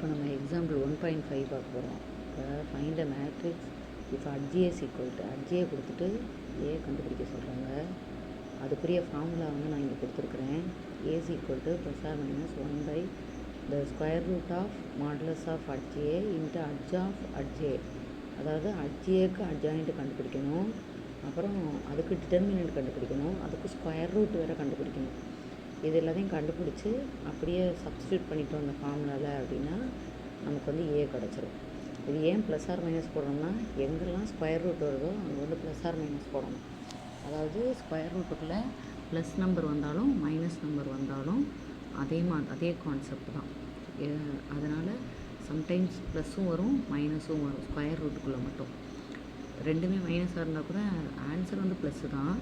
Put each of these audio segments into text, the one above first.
இப்போ நம்ம எக்ஸாம்பிள் 1.5 பார்க்க போகிறோம். இப்போ ஃபைண்ட் அ மேட்ரிக்ஸ் இப்போ அட்ஜிஎஸ் ஈக்குவல் டு அட்ஜியை கொடுத்துட்டு ஏ கண்டுபிடிக்க சொல்கிறாங்க. அதுக்குரிய ஃபார்முலா வந்து நான் இங்கே கொடுத்துருக்குறேன். A's equal to plus or minus 1 by the square root of modulus of adj A into adj of adj A. அதாவது அட்ஜிஏக்கு அட்ஜாயிண்ட்டு கண்டுபிடிக்கணும், அப்புறம் அதுக்கு டிட்டர்மினன்ட் கண்டுபிடிக்கணும், அதுக்கு ஸ்கொயர் ரூட் வேறு கண்டுபிடிக்கணும். இது எல்லாத்தையும் கண்டுபிடிச்சி அப்படியே சப்ஸ்டியூட் பண்ணிட்டோம் அந்த ஃபார்முலாவில் அப்படின்னா நமக்கு வந்து ஏ கிடச்சிரும். இது ஏன் ப்ளஸ் ஆர் மைனஸ் போடணும்னா எங்கெல்லாம் ஸ்கொயர் ரூட் வருதோ அங்கே வந்து ப்ளஸ் ஆர் மைனஸ் போடணும். அதாவது ஸ்கொயர் ரூட்டுக்குள்ளே ப்ளஸ் நம்பர் வந்தாலும் மைனஸ் நம்பர் வந்தாலும் அதே கான்செப்ட் தான். அதனால் சம்டைம்ஸ் ப்ளஸ்ஸும் வரும் மைனஸும் வரும் ஸ்கொயர் ரூட்டுக்குள்ளே மட்டும். ரெண்டுமே மைனஸாக இருந்தால் கூட ஆன்சர் வந்து ப்ளஸ்ஸு தான்,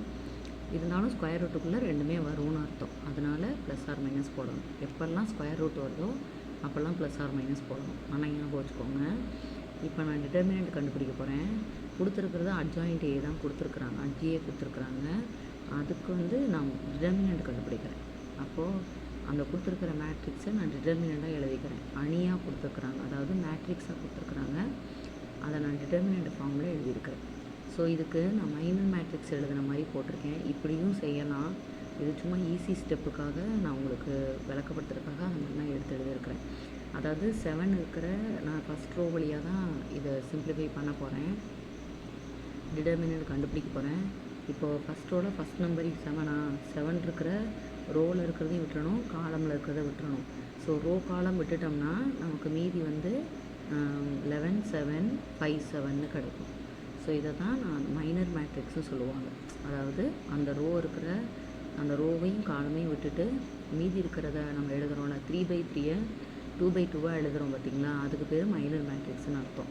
இருந்தாலும் ஸ்கொயர் ரூட்டுக்குள்ளே ரெண்டுமே வரும்னு அர்த்தம். அதனால் ப்ளஸ் ஆர் மைனஸ் போடணும். எப்போல்லாம் ஸ்கொயர் ரூட் வருதோ அப்போல்லாம் ப்ளஸ் ஆர் மைனஸ் போடணும். ஆனால் ஞாபகம் வச்சுக்கோங்க. இப்போ நான் டிட்டர்மினன்ட் கண்டுபிடிக்க போகிறேன். கொடுத்துருக்கிறது அட்ஜாயிண்ட் ஏ தான் கொடுத்துருக்குறாங்க, அட்ஜிஏ கொடுத்துருக்குறாங்க. அதுக்கு வந்து நான் டிட்டர்மினன்ட் கண்டுபிடிக்கிறேன். அப்போது அந்த கொடுத்துருக்கிற மேட்ரிக்ஸை நான் டிட்டர்மினண்ட்டாக எழுதிக்கிறேன். அணியாக கொடுத்துருக்குறாங்க, அதாவது மேட்ரிக்ஸாக கொடுத்துருக்குறாங்க. அதை நான் டிட்டர்மினன்ட் ஃபார்மில் எழுதியிருக்கிறேன். ஸோ இதுக்கு நான் மைனர் மேட்ரிக்ஸ் எழுதுன மாதிரி போட்டிருக்கேன். இப்படியும் செய்யலாம். இது சும்மா ஈஸி ஸ்டெப்புக்காக நான் உங்களுக்கு விளக்கப்படுத்துறதுக்காக அந்த மாதிரி நான் எழுதியிருக்கிறேன். அதாவது 7 இருக்கிற நான் ஃபஸ்ட் ரோ வழியாக தான் இதை சிம்பிளிஃபை பண்ண போகிறேன், டிட்டர்மினன்ட் கண்டுபிடிக்க போகிறேன். இப்போது ஃபஸ்ட் ரோவில் ஃபஸ்ட் நம்பர் 7 இருக்கிற ரோவில் இருக்கிறதையும் விட்டுறணும், காலமில் இருக்கிறத விட்டுறணும். ஸோ ரோ காலம் விட்டுட்டோம்னா நமக்கு மீதி வந்து 11 7 5 7ன்னு கிடைக்கும். ஸோ இதை தான் நான் மைனர் மேட்ரிக்ஸ்னு சொல்லுவாங்க. அதாவது அந்த ரோ இருக்கிற அந்த ரோவையும் காலமையும் விட்டுட்டு மீதி இருக்கிறத நம்ம எழுதுகிறோம்ல, 3/3 2/2 எழுதுகிறோம் பார்த்திங்களா, அதுக்கு பேர் மைனர் மேட்ரிக்ஸ்னு அர்த்தம்.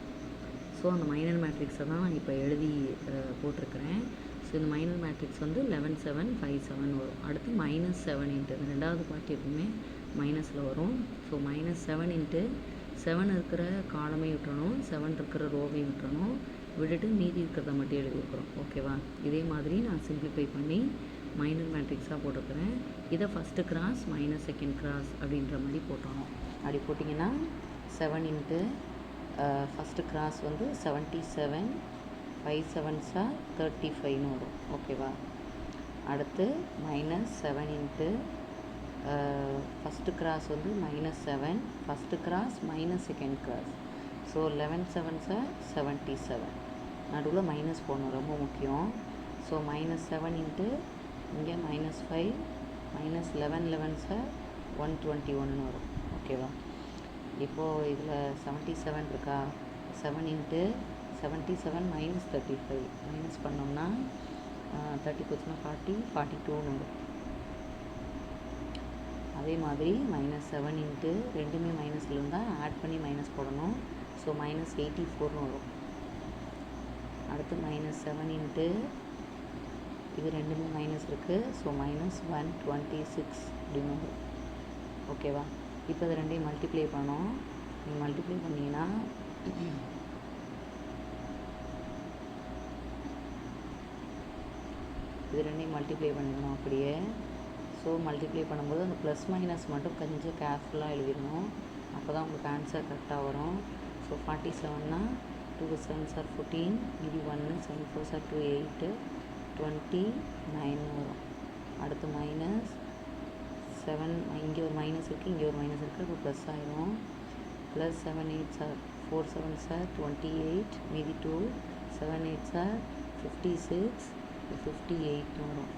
ஸோ அந்த மைனர் மேட்ரிக்ஸை தான் நான் இப்போ எழுதி போட்டிருக்கிறேன். ஸோ இந்த மைனர் மேட்ரிக்ஸ் வந்து 11 7 5 7 வரும். அடுத்து -7 இன்ட்டு ரெண்டாவது பார்ட் எப்பவுமே மைனஸில் வரும். ஸோ -7 7 இருக்கிற காலமை விட்டுறணும், 7 இருக்கிற ரோவையும் விட்டுறணும், விட்டுட்டு மீதி இருக்கிறத மட்டும் எழுதியிருக்கிறோம். ஓகேவா? இதே மாதிரி நான் சிம்பிளிஃபை பண்ணி மைனர் மேட்ரிக்ஸாக போட்டிருக்கிறேன். இதை first cross minus second cross அப்படின்ற மாதிரி போட்டணும். அப்படி போட்டிங்கன்னா 7 இன்ட்டு ஃபஸ்ட்டு கிராஸ் வந்து 77, 5 7s 35ன்னு வரும். ஓகேவா? அடுத்து -7 இன்ட்டு ஃபஸ்ட்டு கிராஸ் வந்து -7, first cross minus second cross. So 11 7s 77. நடுவில் மைனஸ் போடணும், ரொம்ப முக்கியம். ஸோ -7 இன்ட்டு இங்கே -5, -11 11s 121ன்னு வரும். ஓகேவா? இப்போது இதில் 77 இருக்கா, 7 இன்ட்டு 77 -35 மைனஸ் பண்ணோம்னா 30 போச்சுன்னா 40 42ன்னு வரும். அதே மாதிரி -7 இன்ட்டு ரெண்டுமே மைனஸில் இருந்தால் ஆட் பண்ணி மைனஸ் போடணும். ஸோ -84ன்னு வரும். அடுத்து -7 இன்ட்டு இது ரெண்டுமே மைனஸ் இருக்குது. ஸோ -126 அப்படின்னு வரும். ஓகேவா? இப்போ இது ரெண்டையும் மல்டிப்ளை பண்ணோம். நீங்கள் மல்டிப்ளை பண்ணிங்கன்னா இது ரெண்டையும் மல்டிப்ளை பண்ணிடணும் அப்படியே. ஸோ மல்டிப்ளை பண்ணும்போது அந்த ப்ளஸ் மைனஸ் மட்டும் கொஞ்சம் கேர்ஃபுல்லாக எழுதிடணும், அப்போ தான் உங்களுக்கு ஆன்சர் கரெக்டாக வரும். ஸோ 47னா 2 7s 14, இது 1 7 4s 2 8 29 வரும். அடுத்து -7 இங்கே ஒரு மைனஸ் இருக்குது, இங்கே ஒரு மைனஸ் இருக்குது, இப்போ ப்ளஸ் ஆயிரும். ப்ளஸ் 7 8s 4 7s 28, மீதி 2 7 8s 56, 58ன்னு வரும்.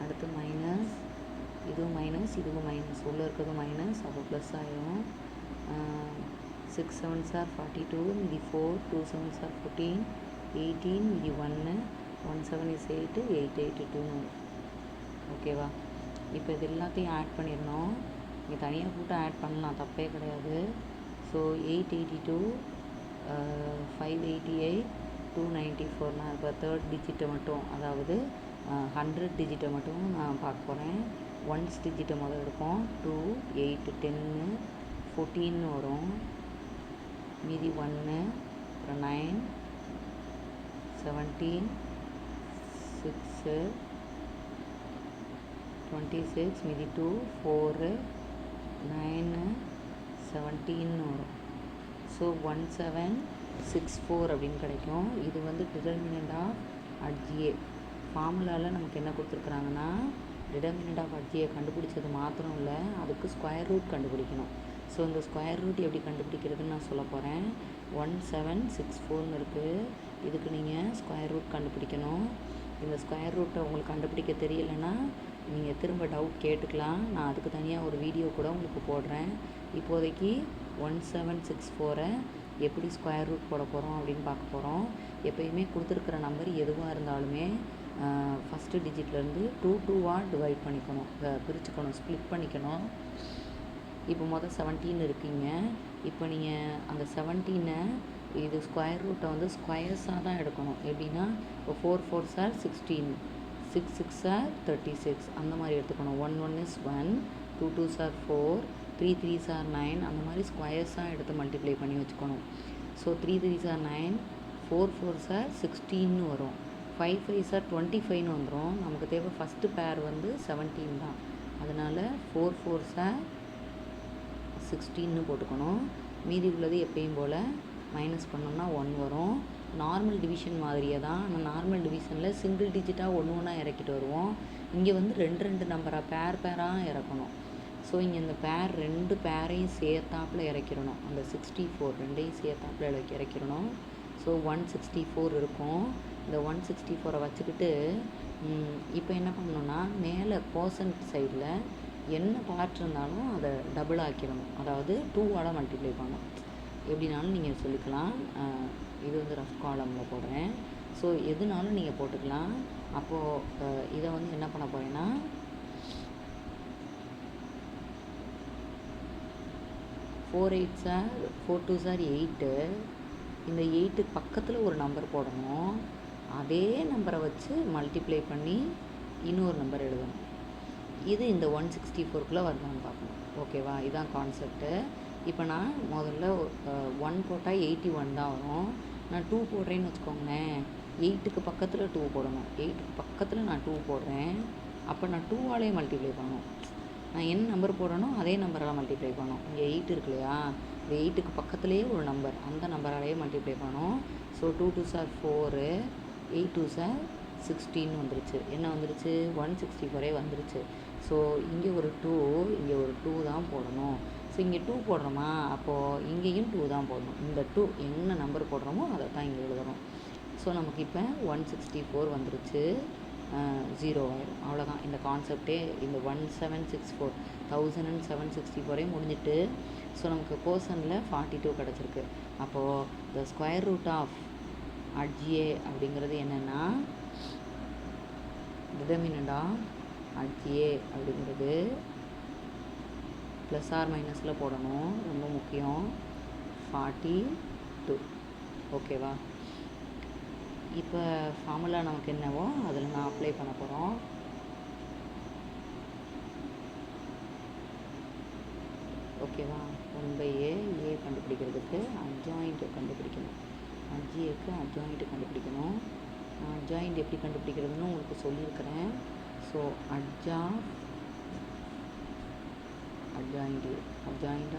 அடுத்து மைனஸ், இதுவும் மைனஸ், இதுவும் மைனஸ், உள்ளே இருக்கிறது மைனஸ், அப்போ ப்ளஸ் ஆயிரும். 6 7s 42, மீதி 4 2 7s 14 18, மீதி 1 1 7 is 8 8 82ன்னு வரும். ஓகேவா? இப்போ இது எல்லாத்தையும் ஆட் பண்ணிடணும். நீங்கள் தனியாக போட்டு ஆட் பண்ணலாம், தப்பே கிடையாது. ஸோ 882 588 294. நான் இப்போ தேர்ட் டிஜிட்டை மட்டும், அதாவது 100 டிஜிட்டை மட்டும் நான் பார்க்க போகிறேன். 1s டிஜிட்டை முதல் எடுப்போம். 2 8 10 14ன்னு வரும். மீதி 1 அப்புறம் 9 17 6 26, மீதி 2 4 9 17 வரும். ஸோ 1764 அப்படின்னு கிடைக்கும். இது வந்து டிட்டர்மினன்ட் ஆஃப் அட்ஜிஏ. ஃபார்முலாவில் நமக்கு என்ன கொடுத்துருக்குறாங்கன்னா, டிட்டர்மினன்ட் ஆஃப் அட்ஜிஏ கண்டுபிடிச்சது மாத்திரம் இல்லை, அதுக்கு ஸ்கொயர் ரூட் கண்டுபிடிக்கணும். ஸோ இந்த ஸ்கொயர் ரூட் எப்படி கண்டுபிடிக்கிறதுன்னு நான் சொல்ல போகிறேன். 1764 இருக்குது. இதுக்கு நீங்கள் ஸ்கொயர் ரூட் கண்டுபிடிக்கணும். இந்த ஸ்கொயர் ரூட்டை உங்களுக்கு கண்டுபிடிக்க தெரியலைன்னா நீங்கள் திரும்ப டவுட் கேட்டுக்கலாம். நான் அதுக்கு தனியாக ஒரு வீடியோ கூட உங்களுக்கு போடுறேன். இப்போதைக்கு 1764 எப்படி ஸ்கொயர் ரூட் போட போகிறோம் அப்படின்னு பார்க்க போகிறோம். எப்போயுமே கொடுத்துருக்குற நம்பர் எதுவாக இருந்தாலுமே ஃபஸ்ட்டு டிஜிட்லேருந்து 2 டிவைட் பண்ணிக்கணும், பிரிச்சுக்கணும், ஸ்ப்ளிட் பண்ணிக்கணும். இப்போ மொதல் 17 இருக்கீங்க. இப்போ நீங்கள் அந்த 17 இது ஸ்கொயர் ரூட்டை வந்து ஸ்கொயர்ஸாக தான் எடுக்கணும். எப்படின்னா இப்போ 4 4s are 16, 6 6s are 36 அந்த மாதிரி எடுத்துக்கணும். 1 1 is 1, 2 2s are 4, 3 3s are 9 அந்த மாதிரி ஸ்கொயர்ஸாக எடுத்து மல்டிப்ளை பண்ணி வச்சுக்கணும். So 3 3s are 9, 4 4s are 16 வரும், 5 5s are 25 வந்துடும். நமக்கு தேவை ஃபஸ்ட்டு பேர் வந்து 17 தான். அதனால் 4 4s are 16 போட்டுக்கணும். மீதி உள்ளது எப்பயும் போல் மைனஸ் பண்ணோம்னா 1 வரும். நார்மல் டிவிஷன் மாதிரியே தான். ஆனால் நார்மல் டிவிஷனில் சிங்கிள் டிஜிட்டாக ஒன்று இறக்கிட்டு வருவோம். இங்கே வந்து 2 நம்பராக பேராக இறக்கணும். ஸோ இங்கே இந்த ரெண்டு பேரையும் சேர்த்தாப்பில் இறக்கிடணும். அந்த 64 ரெண்டையும் சேர்த்தாப்பில் இறக்கிடணும். ஸோ 164 இருக்கும். இந்த 164 வச்சுக்கிட்டு இப்போ என்ன பண்ணணும்னா, மேலே பர்சன்ட் சைடில் என்ன பார்ட் இருந்தாலும் அதை டபுள் ஆக்கிடணும். அதாவது 2 மல்டிப்ளை பண்ணணும். எப்படினாலும் நீங்கள் சொல்லிக்கலாம். இது வந்து ரஃப் காலமில் போடுறேன். ஸோ எதுனாலும் நீங்கள் போட்டுக்கலாம். அப்போது இதை வந்து என்ன பண்ண போகிறேன்னா, 4 8s are 4 2s are 8. இந்த 8க்கு பக்கத்தில் ஒரு நம்பர் போடணும். அதே நம்பரை வச்சு மல்டிப்ளை பண்ணி இன்னொரு நம்பர் எழுதணும். இது இந்த 164க்குள்ளே வருதான்னு பார்க்கணும். ஓகேவா? இதுதான் கான்செப்ட்டு. இப்போ நான் முதல்ல 1 போட்டால் 81 தான் வரும். நான் 2 போடுறேன்னு வச்சுக்கோங்களேன். 8க்கு பக்கத்தில் 2 போடணும். 8க்கு பக்கத்தில் நான் 2 போடுறேன். அப்போ நான் 2ஆலே மல்டிப்ளை பண்ணணும். நான் என்ன நம்பர் போடணும் அதே நம்பரால் மல்டிப்ளை பண்ணணும். இங்கே 8 இருக்கு இல்லையா, இந்த 8க்கு பக்கத்துலேயே ஒரு நம்பர், அந்த நம்பராலேயே மல்டிப்ளை பண்ணணும். So 2 2s are 4, 8 2s are 16 வந்துருச்சு. என்ன வந்துருச்சு? 164 வந்துருச்சு. ஸோ இங்கே ஒரு 2, இங்கே ஒரு 2 தான் போடணும். ஸோ இங்கே 2 போடுறோமா, அப்போது இங்கேயும் 2 தான் போடணும். இந்த 2 என்ன நம்பர் போடுறோமோ அதை தான் இங்கே எழுதணும். ஸோ நமக்கு இப்போ 164 வந்துருச்சு. 0 ஆயிடும். அவ்வளோதான் இந்த கான்செப்டே. இந்த 1764 1764 முடிஞ்சிட்டு. ஸோ நமக்கு கோசனில் 42 கிடச்சிருக்கு. அப்போது த ஸ்கொயர் ரூட் ஆஃப் அட்ஜிஏ அப்படிங்கிறது என்னென்னா, டிட்டர்மினன்ட் ஆஃப் அட்ஜிஏ அப்படிங்கிறது ப்ளஸ் ஆர் மைனஸில் போடணும். ரொம்ப முக்கியம். 42. ஓகேவா? இப்போ ஃபார்முலா நமக்கு என்னவோ அதில் நான் அப்ளை பண்ண போகிறோம். ஓகேவா? 1/a ஏ கண்டுபிடிக்கிறதுக்கு அட்ஜாயிண்ட் கண்டுபிடிக்கணும். அட்ஜிஏக்கு அட்ஜாயிண்ட் கண்டுபிடிக்கணும். அட்ஜாயிண்ட் எப்படி கண்டுபிடிக்கிறதுன்னு உங்களுக்கு சொல்லியிருக்கிறேன். ஸோ அட்ஜாயிண்ட்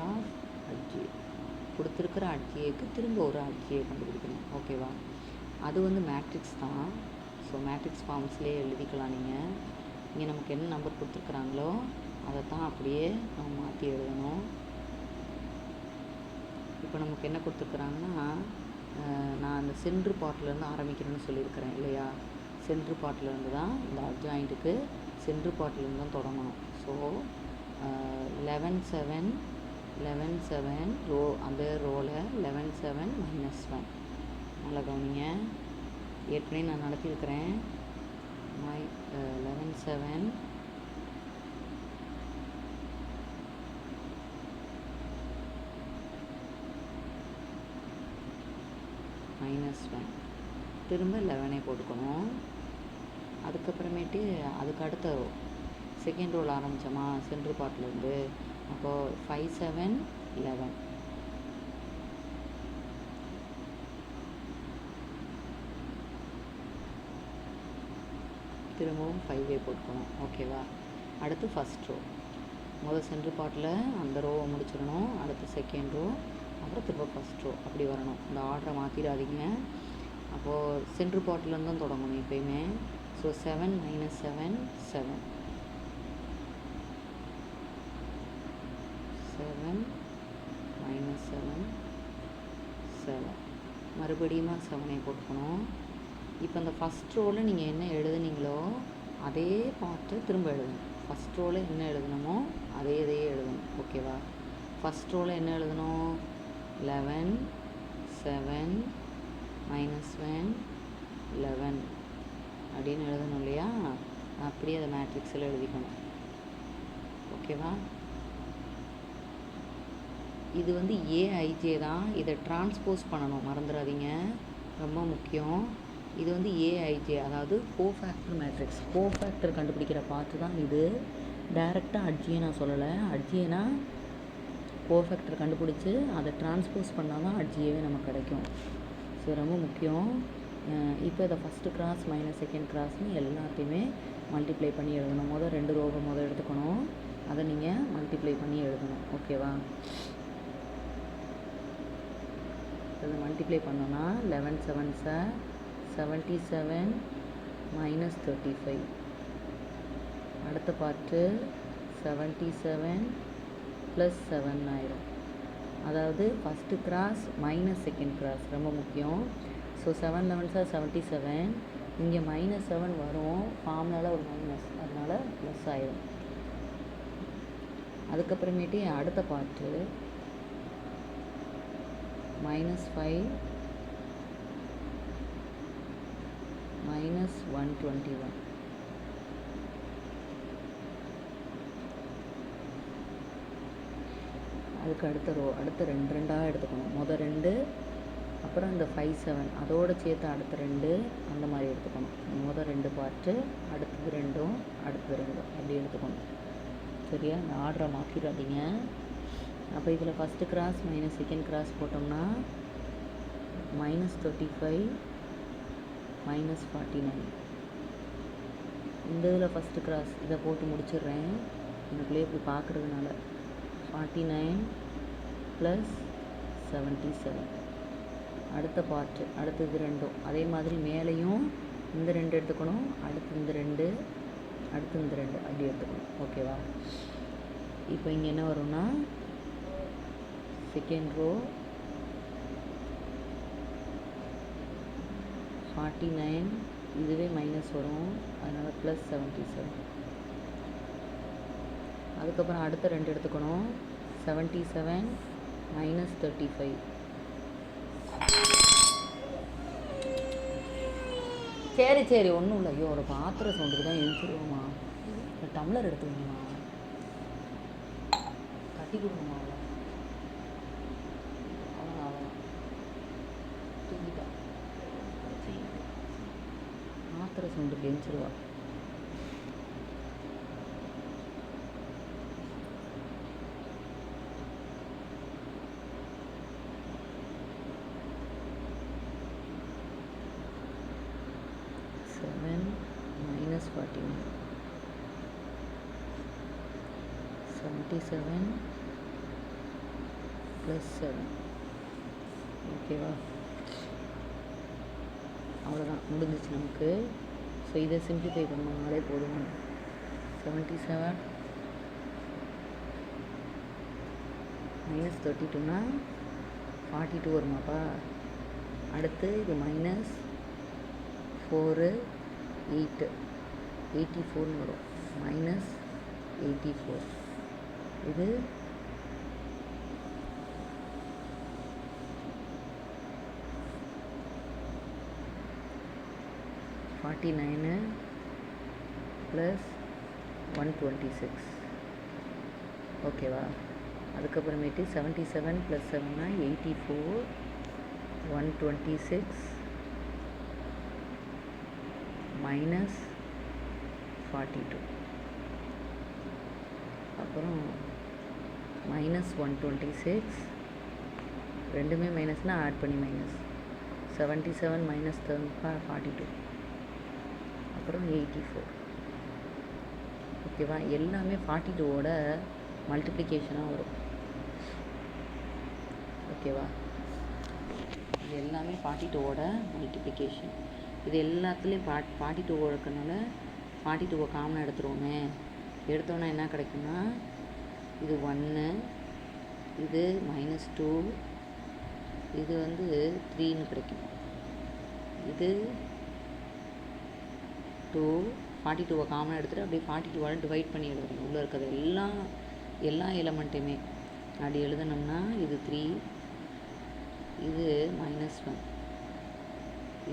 ஆஃப் அட்ஜிஏ கொடுத்துருக்கிற அட்ஜிஏக்கு திரும்ப ஒரு அட்ஜிஏ கண்டுபிடிக்கணும். ஓகேவா? அது வந்து மேட்ரிக்ஸ் தான். ஸோ மேட்ரிக்ஸ் ஃபார்ம்ஸ்லேயே எழுதிக்கலாம். நீங்கள் இங்கே நமக்கு என்ன நம்பர் கொடுத்துருக்குறாங்களோ அதை தான் அப்படியே நம்ம மாற்றி எழுதணும். இப்போ நமக்கு என்ன கொடுத்துருக்குறாங்கன்னா, நான் அந்த சென்ட்ரு பார்ட்லேருந்து ஆரம்பிக்கிறேன்னு சொல்லியிருக்கிறேன் இல்லையா? சென்ட்ரு பார்ட்லேருந்து தான் இந்த அட்ஜாயிண்ட்டுக்கு சென்ட்ரு பார்ட்லேருந்து தான் தொடங்கணும். ஸோ 11 7 ரோ, அந்த ரோவில் 11 7 -1. நல்லா கவனிங்க. ஏற்கனவே நான் நடத்தியிருக்கிறேன். 11 7 -1. திரும்ப 11 போட்டுக்கணும். அதுக்கப்புறமேட்டு அதுக்கு அடுத்த ரோ, செகண்ட் ரோவில் ஆரம்பித்தோமா சென்ட்ரு பார்ட்லேருந்து. அப்போது 5 7 11. திரும்பவும் 5 போட்டுக்கணும். ஓகேவா? அடுத்து ஃபஸ்ட் ரோ முதல் சென்ட்ரு பார்ட்டில் அந்த ரோவை முடிச்சிடணும், அடுத்து செகண்ட் ரோ, அப்புறம் திரும்ப ஃபஸ்ட் ரோ, அப்படி வரணும். இந்த ஆர்டரை மாற்றிடாதீங்க. அப்போது சென்ட்ரு பார்ட்லேருந்து தான் தொடங்கணும் எப்பயுமே. ஸோ 7 - 7 7 7 - 7 7 மறுபடியும் 7ஐ போட்டுக்கணும். இப்போ இந்த ஃபஸ்ட் ரோவில் நீங்கள் என்ன எழுதுனீங்களோ அதே பார்ட்டு திரும்ப எழுதணும். ஃபஸ்ட் ரோவில் என்ன எழுதணுமோ இதையே எழுதணும். ஓகேவா? ஃபஸ்ட் ரோவில் என்ன எழுதணும்? 11 7 -1 11 அப்படின்னு எழுதணும் இல்லையா? அப்படியே அதை மேட்ரிக்ஸில் எழுதிக்கணும். ஓகேவா? இது வந்து ஏஐஜே தான். இதை டிரான்ஸ்போஸ் பண்ணணும், மறந்துடாதீங்க, ரொம்ப முக்கியம். இது வந்து ஏஐஜே, அதாவது கோஃபேக்டர் மேட்ரிக்ஸ். கோஃபேக்டர் கண்டுபிடிக்கிற பார்த்து தான் இது. டைரெக்டாக அட்ஜியை நான் சொல்லலை. அட்ஜியனா கோஃபேக்டர் கண்டுபிடிச்சி அதை டிரான்ஸ்போஸ் பண்ணால் தான் அட்ஜியவே நமக்கு கிடைக்கும். ஸோ ரொம்ப முக்கியம். இப்போ இதை ஃபஸ்ட்டு கிராஸ் மைனஸ் செகண்ட் கிராஸ்னு எல்லாத்தையுமே மல்டிப்ளை பண்ணி எழுதணும். மொதல் 2 ரோவை எடுத்துக்கணும், அதை நீங்கள் மல்டிப்ளை பண்ணி எழுதணும். ஓகேவா? இதை மல்டிப்ளை பண்ணோன்னா 11 7s 77 - 35. அடுத்த பார்ட்டு 77 + 7 ஆயிரும். அதாவது first cross minus second cross ரொம்ப முக்கியம். ஸோ 7 11s 77, இங்கே -7 வரும், ஃபார்முலாவில் ஒரு மைனஸ், அதனால் ப்ளஸ் ஆயிரும். அதுக்கப்புறமேட்டு அடுத்த பார்ட்டு -5 - 121. அதுக்கு அடுத்த ரோ, அடுத்த 2 2ஆக எடுத்துக்கணும். மொதல் 2, அப்புறம் இந்த 5 7 அதோடு சேர்த்து அடுத்த 2, அந்த மாதிரி எடுத்துக்கணும். மொதல் 2 பார்ட்டு, அடுத்தது 2ம், அடுத்தது 2ம் அப்படி எடுத்துக்கணும். சரியா? இந்த ஆர்டரை மாற்றிடாதீங்க. அப்போ இதில் first cross minus second cross போட்டோம்னா -35 - 49. இந்த இதில் ஃபஸ்ட்டு கிராஸ் இதை போட்டு முடிச்சிடுறேன், எனக்குள்ளே இப்படி பார்க்குறதுனால. 49 + 77. அடுத்த பார்ட்டு, அடுத்தது 2ம் அதே மாதிரி மேலேயும் இந்த 2 எடுத்துக்கணும், அடுத்து இந்த 2, அடுத்து இந்த 2 அப்படி எடுத்துக்கணும். ஓகேவா? இப்போ இங்கே என்ன வரும்னா செகண்ட் ரோ 49, இதுவே மைனஸ் வரும், அதனால் +77. அதுக்கப்புறம் அடுத்த 2 எடுத்துக்கணும், 77 - 35. சரி ஒன்றும் இல்லை. ஐயோ, ஒரு பாத்திர சவுண்டுக்கு தான் எழுச்சிருவோம்மா. டம்ளர் எடுத்து வைங்கம்மா, கட்டி கொடுங்கம்மா. அவ்வளோ தூங்கிட்டா, பாத்திர சவுண்டுக்கு எழுச்சிருவா. -49 77 + 7. ஓகேவா? அவ்வளோதான், முடிஞ்சிச்சு நமக்கு. ஸோ இதை சிம்பிளிஃபை பண்ணோம்னாலே போதும். 77 - 32னா 42 வருமாப்பா. அடுத்து இது -4 8 84 வரும். -84 இது -49 + 126. ஓகேவா? அதுக்கப்புறமேட்டு 77 + 7னா 84, 126 -42. அப்புறம் -126, ரெண்டுமே மைனஸ்னால் ஆட் பண்ணி மைனஸ். 77 - 42, அப்புறம் 84. ஓகேவா? எல்லாமே 42வோட மல்டிப்ளிகேஷனாக வரும். ஓகேவா? இது எல்லாமே 42வோட மல்டிப்ளிகேஷன். இது எல்லாத்துலேயும் 42 இருக்கனால 42 காமனாக எடுத்துருவோமே. எடுத்தோன்னா என்ன கிடைக்குன்னா, இது 1, இது -2, இது 3ன்னு கிடைக்கும். இது 2, 42 காமனாக எடுத்துகிட்டு அப்படியே 42 டிவைட் பண்ணி எழுதுறோம். உள்ளே இருக்கிறது எல்லா எலமெண்ட்டையுமே அப்படி எழுதணும்னா இது 3, இது -1,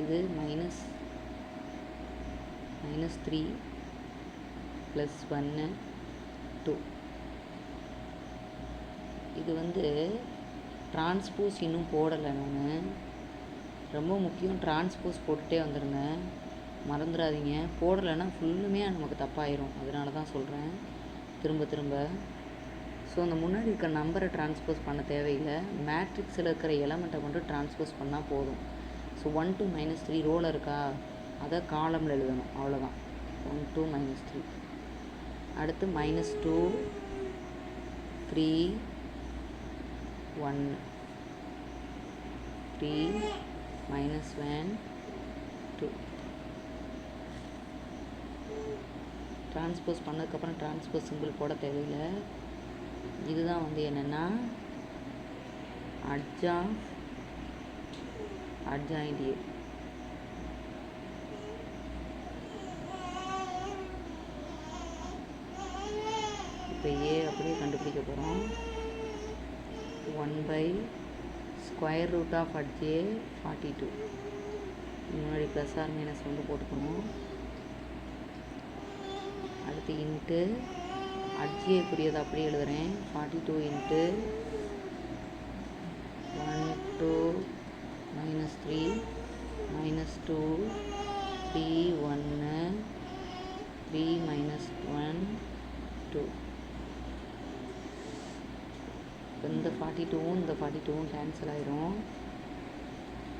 இது -3 + 1 2. இது டிரான்ஸ்போஸ் இன்னும் போடலை. நான் ரொம்ப முக்கியம், டிரான்ஸ்போஸ் போட்டுகிட்டே வந்துடுங்க, மறந்துடாதீங்க. போடலைன்னா ஃபுல்லுமே நமக்கு தப்பாயிரும். அதனால தான் சொல்கிறேன் திரும்ப. ஸோ அந்த முன்னாடி இருக்கிற நம்பரை டிரான்ஸ்போஸ் பண்ண தேவையில்லை. மேட்ரிக்ஸில் இருக்கிற எலமெண்ட்டை மட்டும் டிரான்ஸ்போஸ் பண்ணால் போதும். ஸோ 1 to -3 ரோவில் இருக்கா, அதை காலமில் எழுதணும். அவ்வளோதான். 1 to -3. அடுத்து -2 3 1 3 -1 2. டிரான்ஸ்போஸ் பண்ணதுக்கப்புறம் டிரான்ஸ்போஸ் சிம்பிள் போட தேவையில்லை. இதுதான் என்னென்னா adjoint A. இப்போ A அப்படியே கண்டுபிடிக்க போகிறோம். 1/√of adj 42. முன்னாடி +or- போட்டுக்கணும். அடுத்து இன்ட்டு adjக்குரியதை அப்படியே எழுதுகிறேன். 42 × 1 to -3 -2 3 1 3 -1 2. இந்த 42வும் இந்த 42வும் கேன்சல் ஆயிரும்.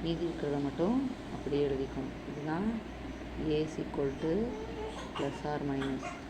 மீதி இருக்கிறத மட்டும் அப்படியே எழுதிக்கணும். இதுதான் A = +or -